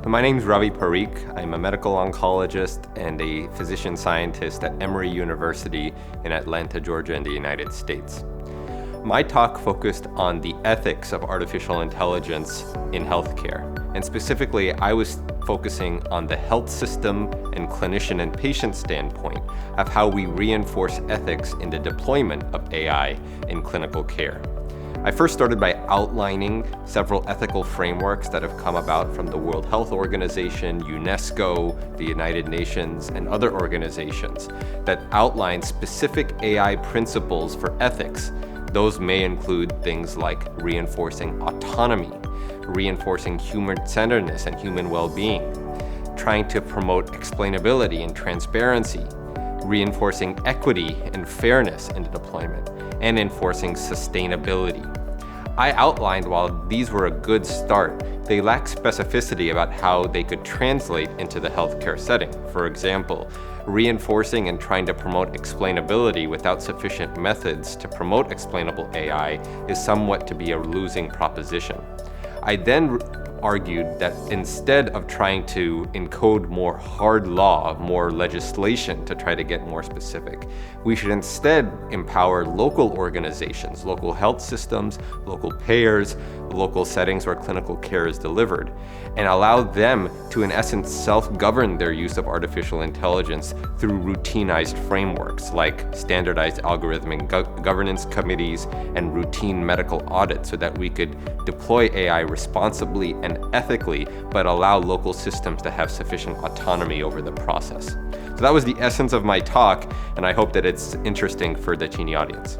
My name is Ravi Parikh. I'm a medical oncologist and a physician scientist at Emory University in Atlanta, Georgia in the United States. My talk focused on the ethics of artificial intelligence in healthcare. And specifically, I was focusing on the health system and clinician and patient standpoint of how we reinforce ethics in the deployment of AI in clinical care. I first started by outlining several ethical frameworks that have come about from the World Health Organization, UNESCO, the United Nations, and other organizations that outline specific AI principles for ethics. Those may include things like reinforcing autonomy, reinforcing human-centeredness and human well-being, trying to promote explainability and transparency, reinforcing equity and fairness in the deployment, and enforcing sustainability. I outlined while these were a good start, they lack specificity about how they could translate into the healthcare setting. For example, reinforcing and trying to promote explainability without sufficient methods to promote explainable AI is somewhat to be a losing proposition. I then argued that instead of trying to encode more hard law, more legislation to try to get more specific, we should instead empower local organizations, local health systems, local payers, local settings where clinical care is delivered, and allow them to, in essence, self-govern their use of artificial intelligence through routinized frameworks like standardized algorithmic governance committees and routine medical audits so that we could deploy AI responsibly and ethically, but allow local systems to have sufficient autonomy over the process. So that was the essence of my talk, and I hope that it's interesting for the Cini audience.